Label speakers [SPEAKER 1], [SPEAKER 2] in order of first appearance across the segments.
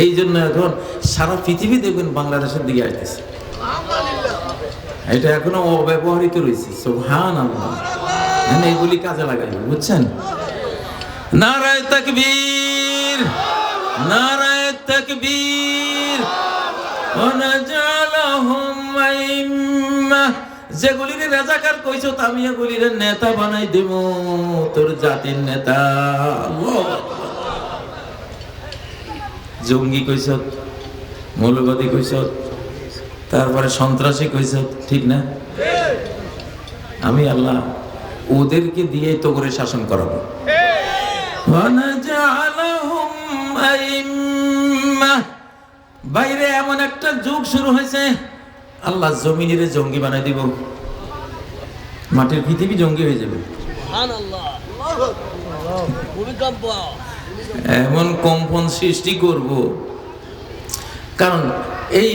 [SPEAKER 1] এই জন্য এখন সারা পৃথিবী দেখবেন বাংলাদেশের দিকে আসতেছে, এটা এখনো অব্যবহৃত রয়েছে। সুবহানাল্লাহ, এগুলি কাজে লাগাইবে, বুঝছেন? নারায়ে তাকবীর, নারায়ে তাকবীর। ওয়ানাজালাহুম আইম্মা, যেগুলির রাজাকার কইছো আমি এগুলির নেতা বানাই দেব, তোর জাতির নেতা। জঙ্গি কইছ, মৌলবাদী কইছ, তারপরে সন্ত্রাসী কইছ, ঠিক না? আমি আল্লাহ ওদেরকে দিয়ে তো করে শাসন করাবো। বাইরে এমন একটা যুগ শুরু হয়েছে, আল্লাহ জমিনের জঙ্গি বানাই দিব, মাটির পৃথিবী জঙ্গি হয়ে যাবে। এমন কম্পন সৃষ্টি করব, কারণ এই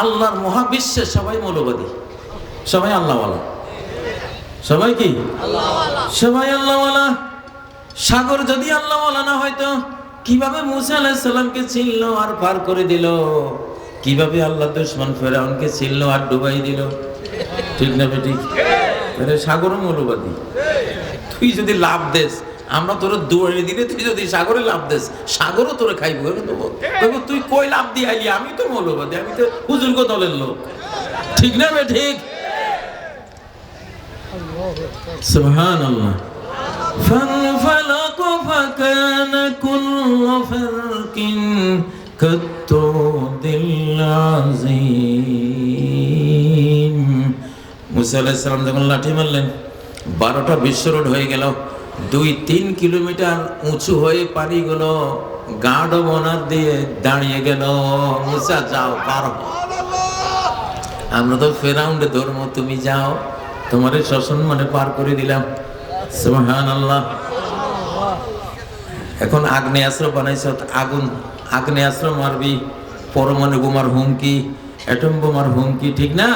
[SPEAKER 1] আল্লাহর মহাবিশ্বে সবাই মৌলবাদী, সবাই আল্লাহওয়ালা। সবাই কি? সবাই আল্লাহওয়ালা। সাগর যদি আল্লাহওয়ালা না হয়তো কিভাবে মুসা আলাইহিস সালামকে চিনল আর পার করে দিল? কিভাবে আল্লাহ দুশমন ফেরাউনকে চিনল আর ডুবাই দিল? ঠিক না বেঠিক? সাগরও মৌলবাদী। তুই যদি লাভ দেস, আমরা তোরে দৌড়ে দিলে তুই যদি সাগরে লাভ দেস, সাগরও তোরে খাইব। তুই কই লাভ দিয়ে আইলি? আমি তো মৌলবাদী, আমি তো হুজুরগো দলের লোক, ঠিক না বেঠিক? সুবহানাল্লাহ। فانفلق فكان كل فرق كالطود العظيم। মুসা আলাইহিস সালাম যখন লাঠি মারলেন, 12টা বিশ্ব রোড হয়ে গেল। 2-3 কিলোমিটার উঁচু হয়ে পানিগুলো গাঢ় বনার দিয়ে দাঁড়িয়ে গেল। মুসা যাও, পার। আমরা তো ফেরাউন্ডে ধর্ম, তুমি যাও, তোমার সসম্মানে পার করে দিলাম। সুবহানাল্লাহ। এখন আগ্নেয়াস্ত্র বানাইছ, আগুন আগ্নেয়াস্ত্র মারবি, পরমাণু বোমার হুমকি, অ্যাটম বোমার হুমকি, ঠিক না?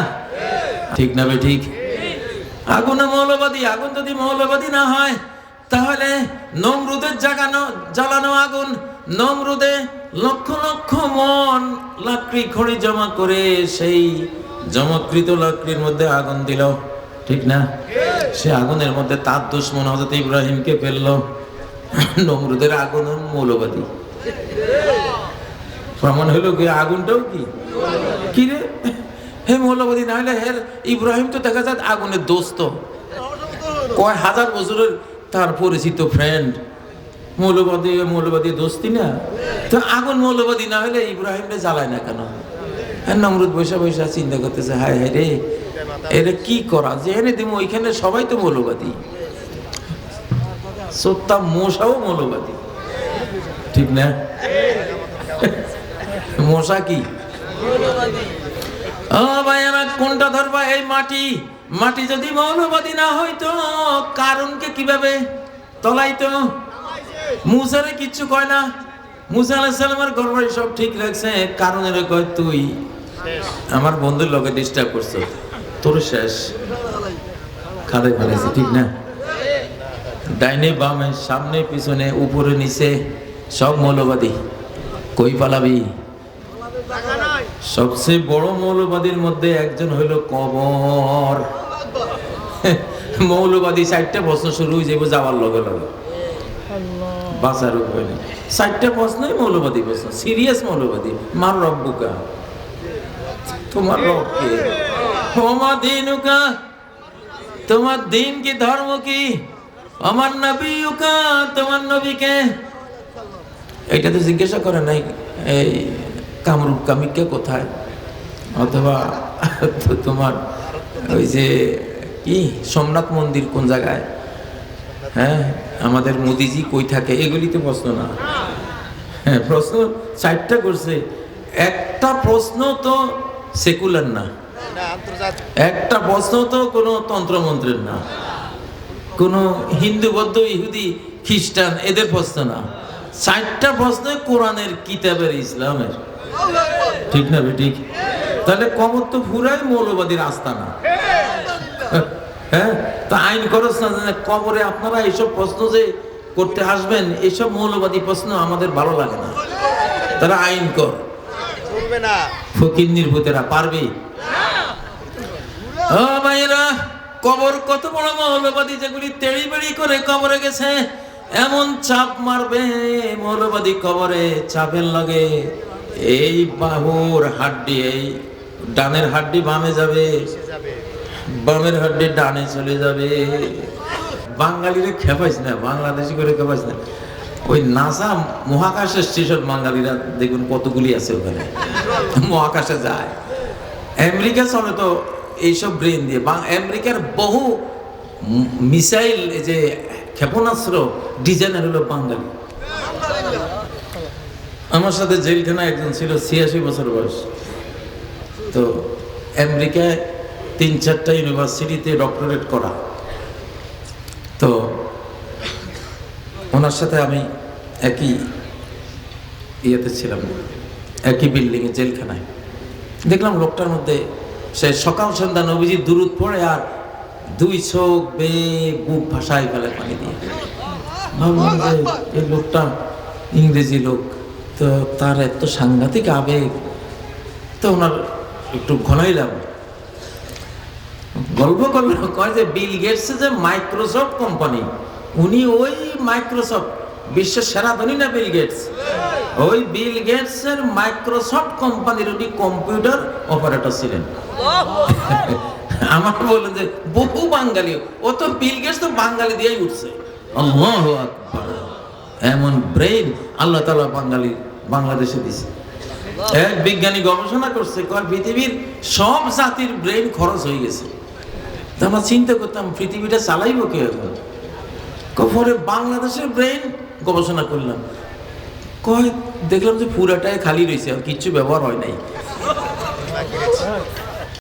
[SPEAKER 1] ঠিক না বেঠিক? আগুন মৌলবাদী। আগুন যদি মৌলবাদী না হয় তাহলে নমরুদের জ্বালানো আগুন, নমরুদে লক্ষ লক্ষ মন লাকড়ি খড়ি জমা করে সেই জমাকৃত লাকড়ির মধ্যে আগুন দিল, ঠিক না? সে আগুনের মধ্যে তার দুশমন হযরত ইব্রাহিমকে ফেললো। নমরুদের আগুন মৌলবাদী। প্রমাণ হলো কি আগুনটাও কি রে, হে মৌলবাদী না হলে হের ইব্রাহিম তো দেখা যায় আগুনের দোস্ত, কয় হাজার বছরের তার পরিচিত ফ্রেন্ড। মৌলবাদী দোস্তি না? তো আগুন মৌলবাদী না হলে ইব্রাহিমরে জ্বালায় না কেন? নমরুদ বৈশা বৈশা চিন্তা করতেছে, হায় হায় রে, এটা কি করা যে এনে দিব, ওইখানে সবাই তো মৌলবাদী। সত্তা মশাও মৌলবাদী, ঠিক না? মশা কি? ও ভাইয়ারা, কোনটা ধরবা? এই মাটি যদি মৌলবাদী না হইতো, কারণকে কিভাবে তলাইতো? মুসারে কিচ্ছু কয় না। মুসা আলাইহিস সালামের ঘরবাড়ি সব ঠিক রাখছে, কারণের কয় তুই আমার বন্ধুর লগে ডিস্টার্ব করছ, তোর শেষ খাদে ফেলেছে, ঠিক না? ডাইনে বামে সামনে পিছনে উপরে নিচে সব মৌলবাদী। কই পালাবি? সবচেয়ে বড় মৌলবাদীর মধ্যে একজন হইল কবর। মৌলবাদী 4টা প্রশ্ন শুরু হয়ে যাবে যাওয়ার লগে লগে, বাঁচার উপায় নেই। 4টা প্রশ্নই মৌলবাদী প্রশ্ন, সিরিয়াস মৌলবাদী। মার রব্বুকা, তোমার রব কে? ওমা দিনুকা, তোমার দিন কি, ধর্ম কি? আমার নবীকা, তোমার নবীকে। এটা তো জিজ্ঞাসা করে নাই এই কামরূপ কামিকা কোথায়, অথবা তোমার ওই যে কি সোমনাথ মন্দির কোন জায়গায়, হ্যাঁ আমাদের মোদিজি কই থাকে, এগুলি তো প্রশ্ন না। হ্যাঁ, প্রশ্ন 4টা করছে, একটা প্রশ্ন তো সেকুলার না, একটা প্রশ্ন তো কোনো তন্ত্রমন্ত্রের না, কোনো হিন্দু বৌদ্ধ ইহুদি খ্রিস্টান এদের প্রশ্ন না। 4টা প্রশ্ন কোরআনের কিতাবের, ইসলামের, ঠিক না বেঠিক? তাহলে কবর তো পুরাই মৌলবাদীর আস্তানা। হ্যাঁ, তা আইন খরচ না কবরে আপনারা এইসব প্রশ্ন যে করতে আসবেন, এইসব মৌলবাদী প্রশ্ন আমাদের ভালো লাগে না। তারা আইন কর, ফকিন্নির ভূতেরা পারবে? ও ভাইরা, কবর কত বড় মৌলবাদী, যেগুলি তেড়ি বেড়ি করে কবরে গেছে, এমন চাপ মারবে মৌলবাদী কবরে, চাপের লাগে এই বাহুর হাড্ডি, এই ডানের হাড্ডি বামে যাবে, বামের হাড্ডি ডানে চলে যাবে। বাঙালিরা খেপাইস না, বাংলাদেশি করে খেপাইস না। ওই নাসা মহাকাশের স্টেশন বাঙালিরা দেখুন কতগুলি আছে ওখানে, মহাকাশে যায়। আমেরিকা চলে তো এইসব ব্রেন দিয়ে। আমেরিকার বহু মিসাইল, যে ক্ষেপণাস্ত্র ডিজাইনার হলো বাঙালি। আমার সাথে জেলখানায় একজন ছিল, 86 বছর বয়স। তো আমেরিকায় 3-4টা ইউনিভার্সিটিতে ডক্টরেট করা। তো ওনার সাথে আমি একই ইয়েতে ছিলাম, একই বিল্ডিংয়ে, জেলখানায়। দেখলাম লোকটার মধ্যে, সে সকাল সন্ধ্যা নবীজির দুরূদ পড়ে আর 2 চোখ বেয়ে বুক ভাসায় ফেলে পানি দিয়ে। ভাবলাম যে এই লোকটা ইংরেজি লোক, তো তার এত সাংঘাতিক আবেগ। তো ওনার একটু ঘনাইলাম, গল্প করলাম, কয় যে বিল গেটস যে মাইক্রোসফট কোম্পানি, উনি ওই মাইক্রোসফট, বিশ্বের সেরা ধনী না বিল গেটস, ওই বিল গেটস এর মাইক্রোসফট কোম্পানির উনি কম্পিউটার অপারেটর ছিলেন। আমার বললেন যে বহু বাঙালি, ও তো বিল গেটস তো বাঙালি দিয়েই উঠছে। আল্লাহু আকবার, এমন ব্রেন আল্লাহ তাআলা বাংলাদেশে দিয়েছে। এক বিজ্ঞানী গবেষণা করছে, পৃথিবীর সব জাতির ব্রেন খরচ হয়ে গেছে। তা আমরা চিন্তা করতাম পৃথিবীটা চালাইব কে এখন? পরে বাংলাদেশের ব্রেন গবেষণা করলাম, দেখলাম যে পুরাটাই খালি রয়েছে, আর কিচ্ছু ব্যবহার হয় নাই।